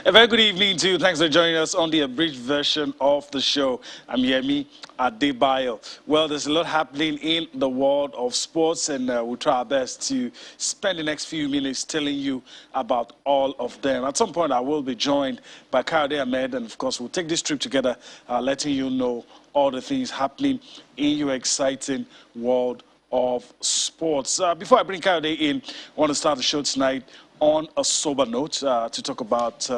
A very good evening to you. Thanks for joining us on the abridged version of the show. I'm Yemi Adebayo. Well, there's a lot happening in the world of sports, and we'll try our best to spend the next few minutes telling you about all of them. At some point, I will be joined by Kayode Ahmed, and of course, we'll take this trip together, letting you know all the things happening in your exciting world of sports. Before I bring Kayode in, I want to start the show tonight on a sober note to talk about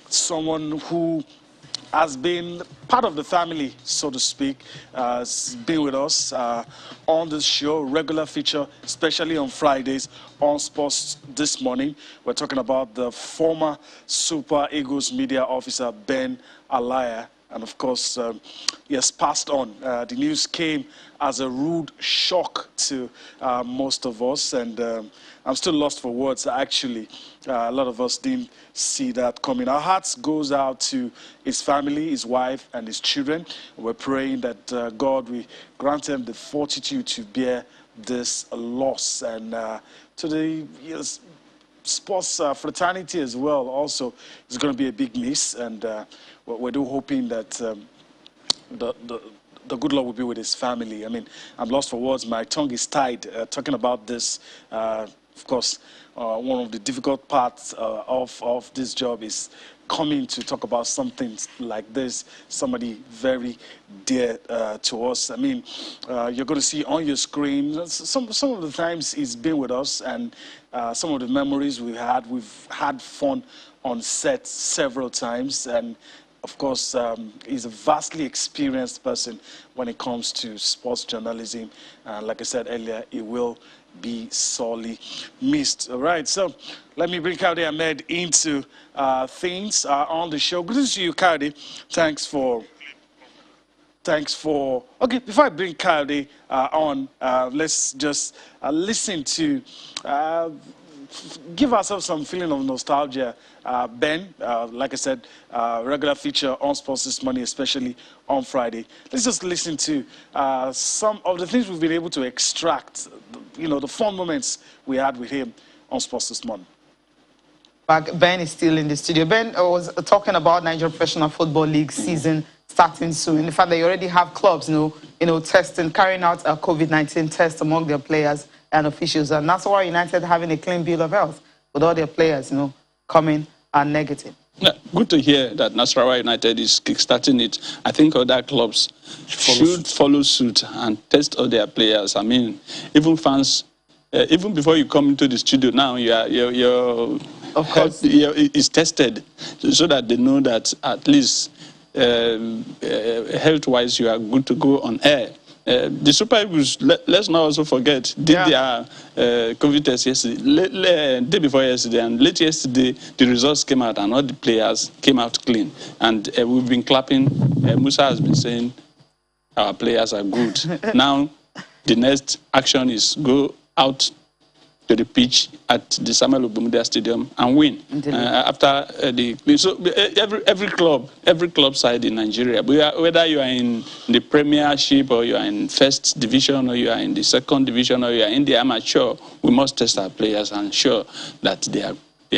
someone who has been part of the family, so to speak, has been with us on this show, regular feature, especially on Fridays on Sports This Morning. We're talking about the former Super Eagles media officer, Ben Alaiya. And of course, he has passed on. The news came as a rude shock to most of us, and I'm still lost for words, actually. A lot of us didn't see that coming. Our hearts goes out to his family, his wife, and his children. We're praying that God will grant them the fortitude to bear this loss. And to the sports fraternity as well, also, it's going to be a big miss. And we're hoping that the good Lord will be with his family. I mean, I'm lost for words. My tongue is tied talking about this. Of course, one of the difficult parts of this job is coming to talk about something like this, somebody very dear to us. I mean, you're going to see on your screen, some of the times he's been with us, and some of the memories we've had fun on set several times, and of course, he's a vastly experienced person when it comes to sports journalism. Like I said earlier, he will be sorely missed. All right, so let me bring Kayode Ahmed into things on the show. Good to see you, Kayode. Thanks for. Okay, before I bring Kayode on, let's just listen to. Give ourselves some feeling of nostalgia. Ben, like I said, regular feature on Sports This Morning, especially on Friday. Let's just listen to some of the things we've been able to extract, the fun moments we had with him on Sports This Morning. Ben is still in the studio. Ben was talking about Nigeria Professional Football League season starting soon. The fact that you already have clubs, testing, carrying out a COVID-19 test among their players and officials, and that's why United having a clean bill of health with all their players, coming are negative. Yeah, good to hear that Nasarawa United is kickstarting it. I think other clubs should follow suit and test all their players. I mean, even fans, even before you come into the studio now, your of course is tested so that they know that at least health-wise you are good to go on air. The Super Eagles, let's not also forget, did their COVID test yesterday, day before yesterday, and late yesterday, the results came out and all the players came out clean. And we've been clapping. Musa has been saying our players are good. Now, the next action is go out to the pitch at the Samuel Ogbomudia Stadium and win after so every club side in Nigeria, whether you are in the Premiership or you are in First Division or you are in the Second Division or you are in the amateur, we must test our players and ensure that they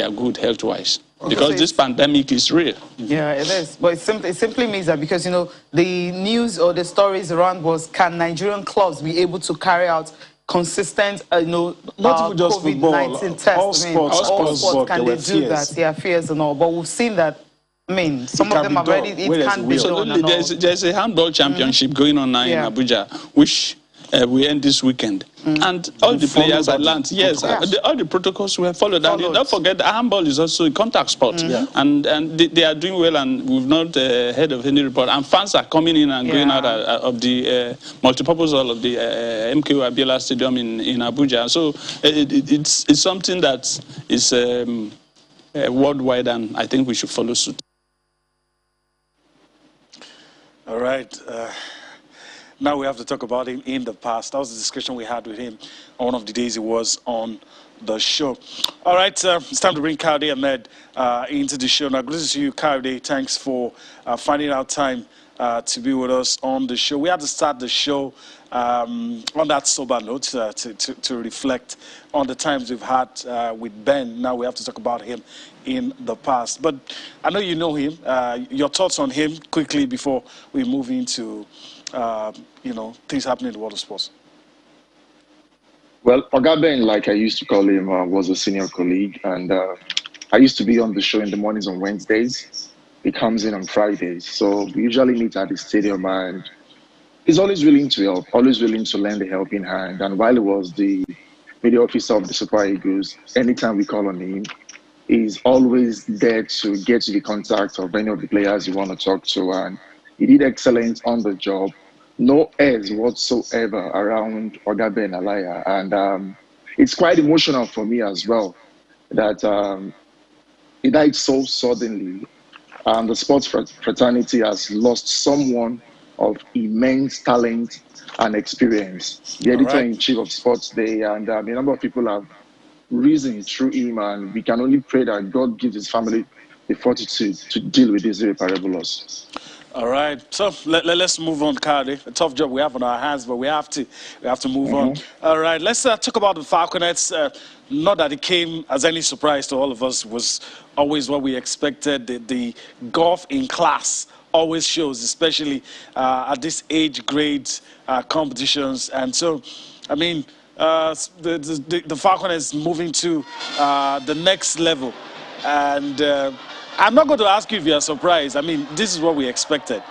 are good health-wise. Because this pandemic is real. Yeah, it is. But it simply means that because, the news or the stories around was, can Nigerian clubs be able to carry out consistent, not even just COVID-19 tests? All sports, can they do that? Yeah, fears and all. But we've seen that. I mean, some of them already, it can't be done. There's a handball championship going on now in Abuja, which we end this weekend. And all the players are learned. Yes, all the protocols were followed. And don't forget, handball is also a contact sport. And they are doing well, and we've not heard of any report. And fans are coming in and going out of the multipurpose hall of the MKO Abiola Stadium in Abuja. So it's something that is worldwide, and I think we should follow suit. All right. Now we have to talk about him in the past. That was the discussion we had with him on one of the days he was on the show. All right, it's time to bring Kayode Ahmed into the show. Now, good to see you, Kayode. Thanks for finding out time to be with us on the show. We had to start the show on that sober note to reflect on the times we've had with Ben. Now we have to talk about him in the past. But I know you know him. Your thoughts on him quickly before we move into things happening in the world of sports. Well, Oga Ben, like I used to call him, was a senior colleague, and I used to be on the show in the mornings on Wednesdays. He comes in on Fridays, so we usually meet at the stadium, and he's always willing to help, always willing to lend a helping hand. And while he was the media officer of the Super Eagles, anytime we call on him, he's always there to get to the contact of any of the players you want to talk to, and he did excellent on the job. No airs whatsoever around Oga Ben Alaiya, and it's quite emotional for me as well that he died so suddenly. The sports fraternity has lost someone of immense talent and experience. The editor-in-chief of Sports Day, and a number of people have risen through him, and we can only pray that God gives his family the fortitude to deal with this irreparable loss. All right, so let's move on, Cardi. A tough job we have on our hands, but we have to move on. All right, let's talk about the Falconettes. Not that it came as any surprise to all of us. It was always what we expected. The golf in class always shows, especially at this age grade competitions. And so, I mean, the Falconettes moving to the next level. And I'm not going to ask you if you're surprised. I mean, this is what we expected.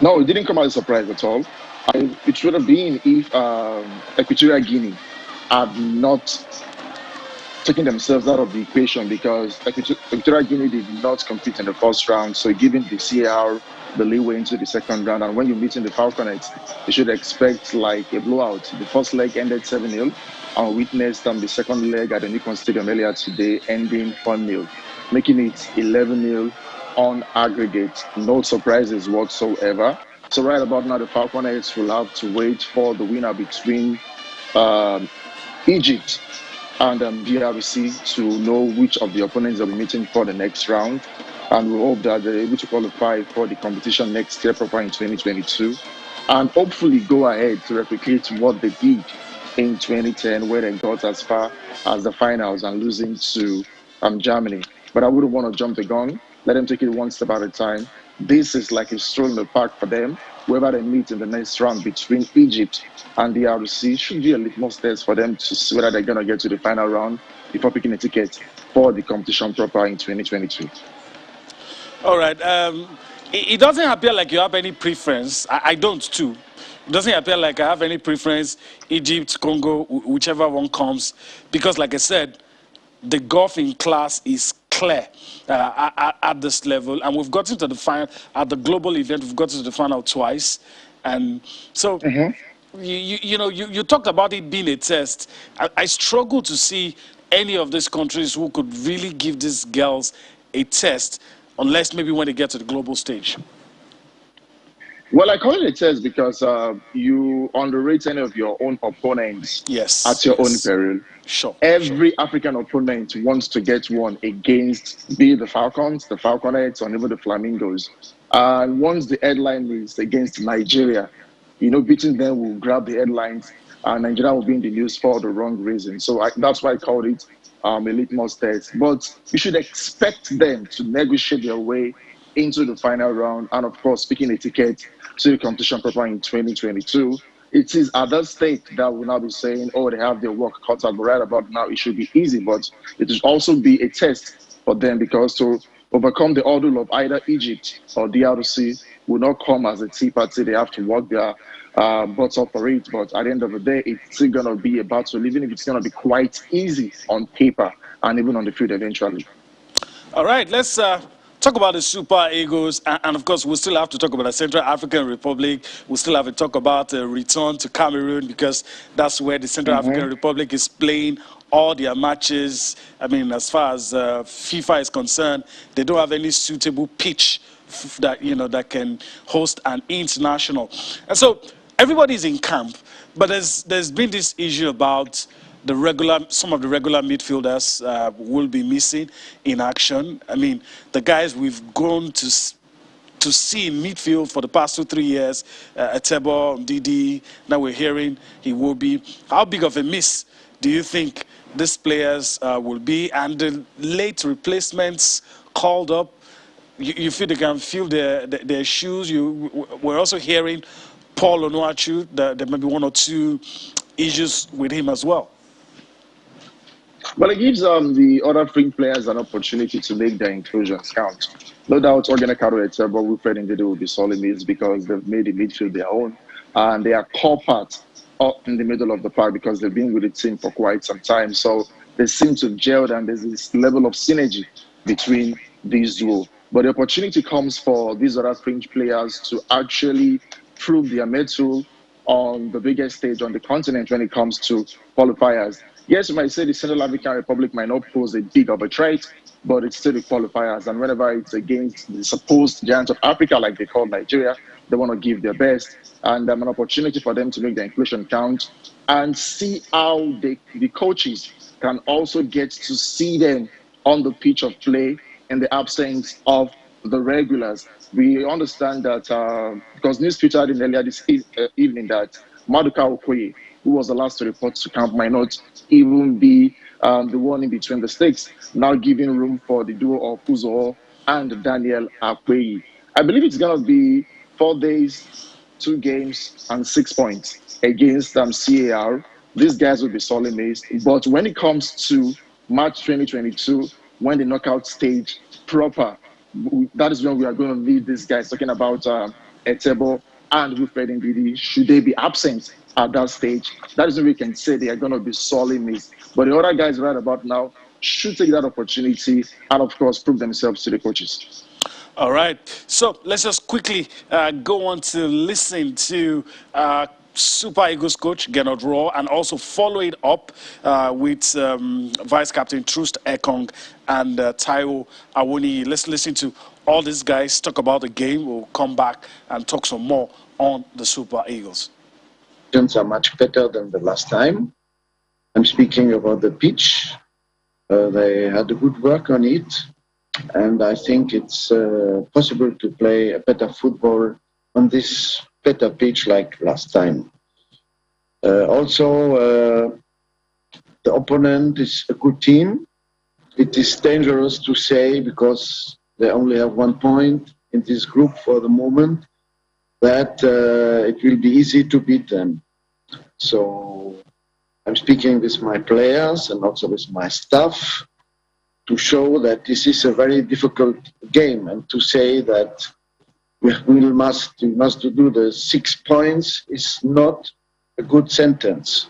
No, it didn't come as a surprise at all. It should have been if Equatorial Guinea had not taken themselves out of the equation, because Equatorial Guinea did not compete in the first round, so giving the CAR the leeway into the second round. And when you meet in the Falconettes, you should expect like a blowout. The first leg ended 7-0. And witnessed the second leg at the Nikon Stadium earlier today, ending 1-0, making it 11-0 on aggregate. No surprises whatsoever. So right about now, the Falconettes will have to wait for the winner between Egypt and DRC to know which of the opponents they'll be meeting for the next round. And we hope that they're able to qualify for the competition next year, proper in 2022, and hopefully go ahead to replicate what they did in 2010, where they got as far as the finals and losing to Germany. But I wouldn't want to jump the gun. Let them take it one step at a time. This is like a stroll in the park for them. Whoever they meet in the next round between Egypt and the RC should be a litmus test for them to see whether they're going to get to the final round before picking a ticket for the competition proper in 2022. All right. It doesn't appear like you have any preference. I don't too. It doesn't appear like I have any preference, Egypt, Congo, whichever one comes, because like I said, the golfing class is clear at this level, and we've gotten to the final at the global event. We've gotten to the final twice, and so you talked about it being a test. I struggle to see any of these countries who could really give these girls a test, unless maybe when they get to the global stage. Well, I call it a test because you underrate any of your own opponents at your own peril. Sure. Every African opponent wants to get one against, be it the Falcons, the Falconettes, or even the Flamingos. And once the headline is against Nigeria, beating them will grab the headlines, and Nigeria will be in the news for the wrong reason. So that's why I called it a litmus test. But you should expect them to negotiate their way into the final round, and of course, picking a ticket to the competition proper in 2022. It is at that stage that we'll now be saying, oh, they have their work cut out. But right about now, it should be easy, but it will also be a test for them, because to overcome the ordeal of either Egypt or DRC will not come as a tea party. They have to work their butts up for it. But at the end of the day, it's still going to be a battle, even if it's going to be quite easy on paper and even on the field eventually. All right, let's talk about the Super Eagles, and of course, we'll still have to talk about the Central African Republic. We'll still have to talk about a return to Cameroon, because that's where the Central African Republic is playing all their matches. I mean, as far as FIFA is concerned, they don't have any suitable pitch that that can host an international. And so everybody's in camp, but there's been this issue about some of the regular midfielders will be missing in action. I mean, the guys we've grown to to see in midfield for the past 2-3 years. Etebo, Didi, now we're hearing he will be. How big of a miss do you think these players will be? And the late replacements called up, you feel they can feel their shoes? We're also hearing Paul Onuachu, there may be 1 or 2 issues with him as well. But it gives the other fringe players an opportunity to make their inclusions count. No doubt, Ogenekaro Etebo, Wilfred Ndidi will be solid mids because they've made the midfield their own. And they are core part up in the middle of the park because they've been with the team for quite some time. So they seem to have gelled and there's this level of synergy between these duo. But the opportunity comes for these other fringe players to actually prove their mettle on the biggest stage on the continent when it comes to qualifiers. Yes, you might say the Central African Republic might not pose a big of a threat, but it's still the qualifiers. And whenever it's against the supposed giants of Africa, like they call Nigeria, they want to give their best. And an opportunity for them to make their inclusion count and see how the coaches can also get to see them on the pitch of play in the absence of the regulars. We understand that because news featured in earlier this evening that Maduka Okoye, who was the last to report to camp, might not even be the one in between the stakes, now giving room for the duo of Uzo and Daniel Akweyi. I believe it's going to be 4 days, 2 games, and 6 points against CAR. These guys will be solid maced. But when it comes to March 2022, when the knockout stage proper, that is when we are going to need these guys. Talking about Etebo and Wilfred Ndidi, should they be absent at that stage, that is when we can say they are going to be solid maced. But the other guys right about now should take that opportunity and, of course, prove themselves to the coaches. All right. So let's just quickly go on to listen to Super Eagles coach Gernot Rohr and also follow it up with Vice Captain Troost Ekong and Taiwo Awoni. Let's listen to all these guys talk about the game. We'll come back and talk some more on the Super Eagles. Are much better than the last time. I'm speaking about the pitch. They had a good work on it. And I think it's possible to play a better football on this better pitch like last time. Also, the opponent is a good team. It is dangerous to say because they only have 1 point in this group for the moment that it will be easy to beat them. So I'm speaking with my players and also with my staff to show that this is a very difficult game and to say that we must do the 6 points is not a good sentence.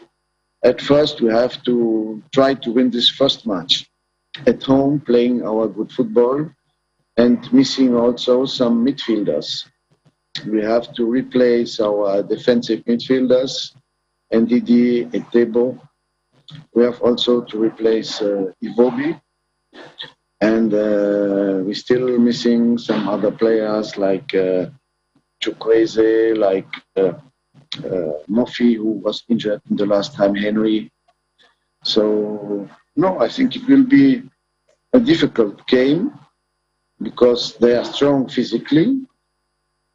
At first, we have to try to win this first match at home, playing our good football and missing also some midfielders. We have to replace our defensive midfielders, Ndidi, Etebo. We have also to replace Iwobi. And we're still missing some other players like Chukwueze, like Murphy, who was injured in the last time, Henry. So, no, I think it will be a difficult game because they are strong physically.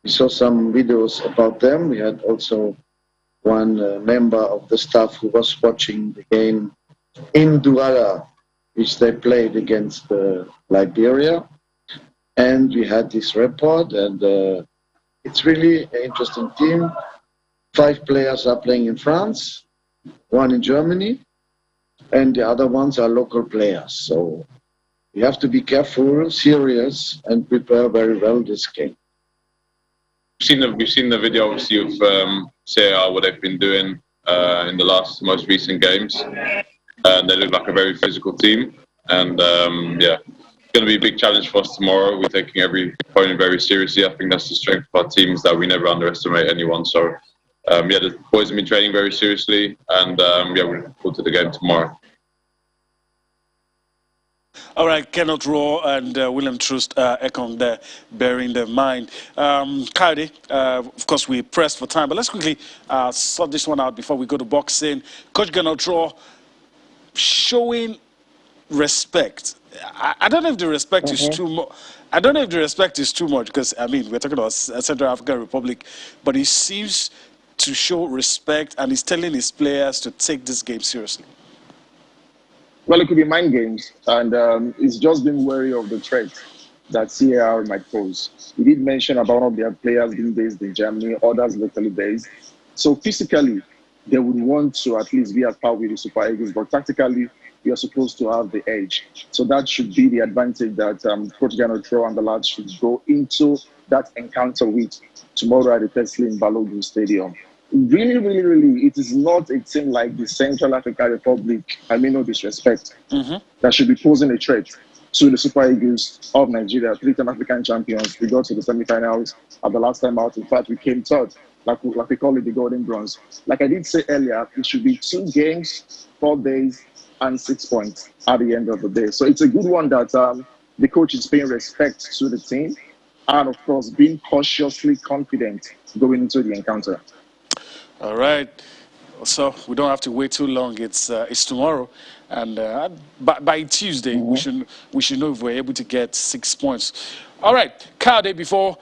We saw some videos about them. We had also one member of the staff who was watching the game in Douala, which they played against Liberia. And we had this report, and it's really an interesting team. 5 players are playing in France, 1 in Germany, and the other ones are local players. So we have to be careful, serious, and prepare very well this game. We've seen the video, obviously, of CAR, what they've been doing in the most recent games. They look like a very physical team, and yeah, it's going to be a big challenge for us tomorrow. We're taking every opponent very seriously. I think that's the strength of our team, is that we never underestimate anyone. So yeah, the boys have been training very seriously, and yeah, we're looking forward to the game tomorrow. All right, Gernot Rohr and William Troost Ekong there, bearing in mind. Coyote, of course, we pressed for time, but let's quickly sort this one out before we go to boxing. Coach Gernot Rohr showing respect. I don't know if the respect is too much. I don't know if the respect is too much because, I mean, we're talking about Central African Republic, but he seems to show respect and he's telling his players to take this game seriously. Well, it could be mind games, and he's just been wary of the threat that CAR might pose. He did mention about one of their players being based in Germany, others locally based. So physically, they would want to at least be at par with the Super Eagles, but tactically, you're supposed to have the edge. So that should be the advantage that Coach Rohr and the lads should go into that encounter with tomorrow at the Tesla in Balogun Stadium. Really, really, really, it is not a team like the Central African Republic, I mean no disrespect, that should be posing a threat to the Super Eagles of Nigeria, 3-time African champions. We got to the semi-finals at the last time out. In fact, we came third, like we call it the Golden Bronze. Like I did say earlier, it should be 2 games, 4 days, and 6 points at the end of the day. So it's a good one that the coach is paying respect to the team and, of course, being cautiously confident going into the encounter. All right. So we don't have to wait too long. It's tomorrow, and by Tuesday we should know if we're able to get 6 points. All right, Kade, before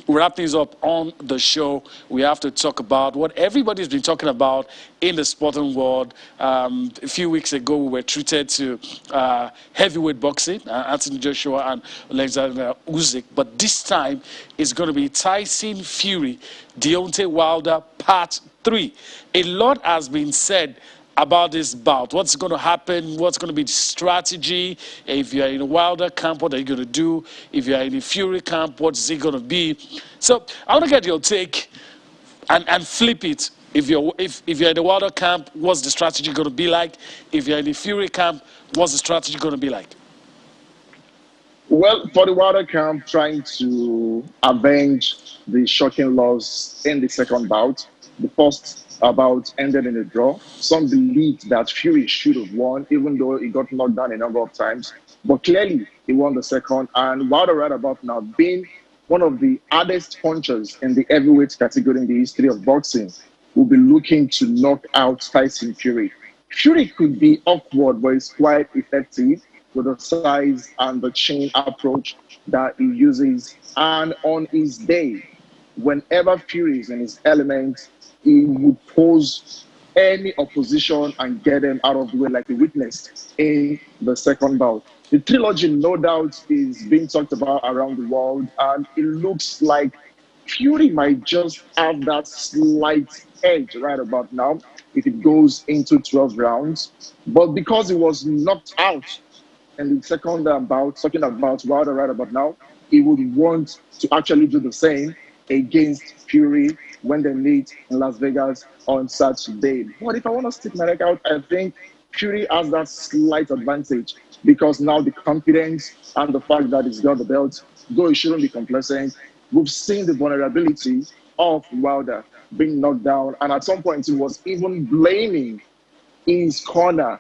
we wrap things up on the show, we have to talk about what everybody's been talking about in the sporting world. A few weeks ago, we were treated to heavyweight boxing, Anthony Joshua and Alexander Usyk. But this time, it's going to be Tyson Fury, Deontay Wilder, Part 3. A lot has been said about this bout. What's going to happen? What's going to be the strategy? If you're in a Wilder camp, what are you going to do? If you're in a Fury camp, what's it going to be? So I want to get your take and flip it. If you're in the Wilder camp, what's the strategy going to be like? If you're in the Fury camp, what's the strategy going to be like? Well, for the Wilder camp, trying to avenge the shocking loss in the second bout, the first bout ended in a draw. Some believed that Fury should have won, even though he got knocked down a number of times. But clearly, he won the second. And Wilder, right about now, being one of the hardest punchers in the heavyweight category in the history of boxing, will be looking to knock out Tyson Fury. Fury could be awkward, but he's quite effective with the size and the chain approach that he uses. And on his day, whenever Fury is in his element, he would pose any opposition and get them out of the way, like we witnessed in the second bout. The trilogy, no doubt, is being talked about around the world, and it looks like Fury might just have that slight edge right about now if it goes into 12 rounds. But because he was knocked out in the second bout, talking about Wilder right about now, he would want to actually do the same against Fury when they meet in Las Vegas on Saturday. But if I want to stick my neck out, I think Fury has that slight advantage because now the confidence and the fact that he's got the belt, though he shouldn't be complacent, we've seen the vulnerability of Wilder being knocked down. And at some point, he was even blaming his corner,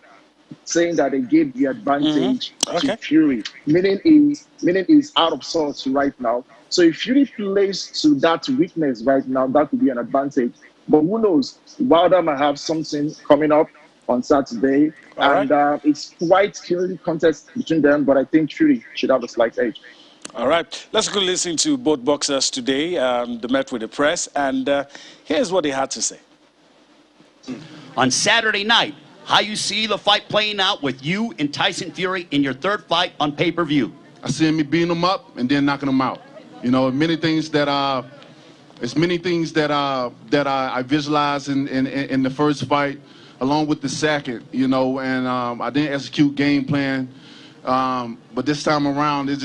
saying that they gave the advantage to Fury, meaning he's out of sorts right now. So if Fury plays to that weakness right now, that would be an advantage. But who knows? Wilder might have something coming up on Saturday. It's quite keenly contest between them, but I think Fury should have a slight edge. All right. Let's go listen to both boxers today. They met with the press, and here's what they had to say. On Saturday night, how you see the fight playing out with you and Tyson Fury in your third fight on pay-per-view? I see me beating them up and then knocking them out. You know, many things that I visualized in the first fight, along with the second. You know, and I didn't execute game plan, but this time around, it's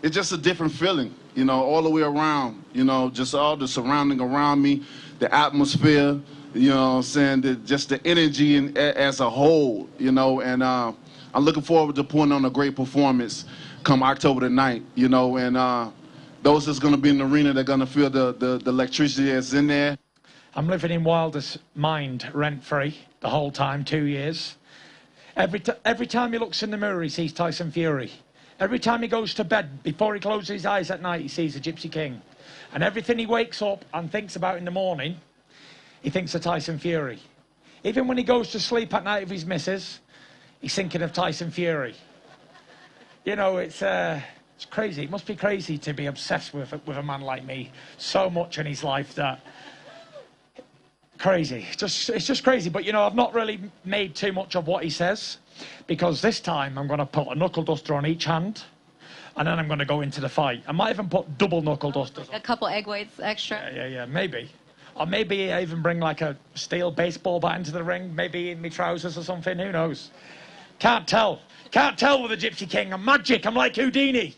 just a different feeling. You know, all the way around. You know, just all the surrounding around me, the atmosphere. You know what I'm saying? Just the energy as a whole, you know, and I'm looking forward to putting on a great performance come October the 9th, you know, and those that's going to be in the arena, they're going to feel the electricity that's in there. I'm living in Wilder's mind rent-free the whole time, 2 years. Every time he looks in the mirror, he sees Tyson Fury. Every time he goes to bed, before he closes his eyes at night, he sees a Gypsy King. And everything he wakes up and thinks about in the morning, he thinks of Tyson Fury. Even when he goes to sleep at night with his missus, he's thinking of Tyson Fury. You know, it's crazy. It must be crazy to be obsessed with a man like me so much in his life that crazy. It's just crazy. But you know, I've not really made too much of what he says, because this time I'm going to put a knuckle duster on each hand, and then I'm going to go into the fight. I might even put double knuckle dusters. A couple egg whites extra. Yeah, maybe. Or maybe I even bring like a steel baseball bat into the ring, maybe in my trousers or something. Who knows? Can't tell. Can't tell with the Gypsy King. I'm magic. I'm like Houdini.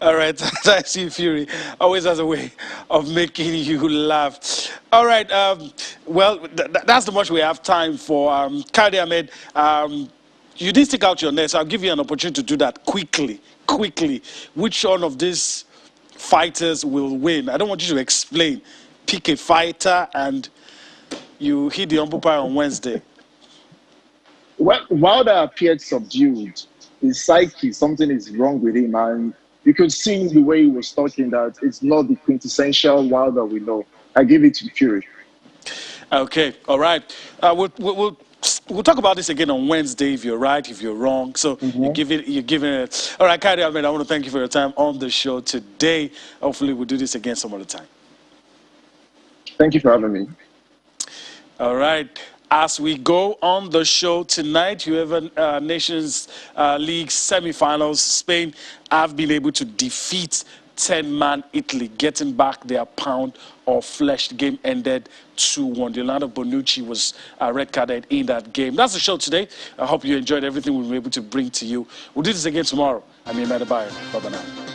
All right, Tyson Fury always has a way of making you laugh. All right, well, that's the much we have time for. Kadi Ahmed, you did stick out your neck, so I'll give you an opportunity to do that quickly. Which one of these fighters will win? I don't want you to explain. Pick a fighter and you hit the umpire on Wednesday. Well, Wilder appeared subdued. His psyche, something is wrong with him, and you could see the way he was talking that it's not the quintessential Wilder we know. I give it to Fury. Okay, all right. We'll talk about this again on Wednesday if you're right, if you're wrong. So you're giving it. All right, Kadi Ahmed, I want to thank you for your time on the show today. Hopefully we'll do this again some other time. Thank you for having me. All right. As we go on the show tonight, UEFA Nations League semi-finals. Spain have been able to defeat 10-man Italy, getting back their pound of flesh. The game ended 2-1. Leonardo Bonucci was red carded in that game. That's the show today. I hope you enjoyed everything we were able to bring to you. We'll do this again tomorrow. I'm Alaiya. Bye-bye now.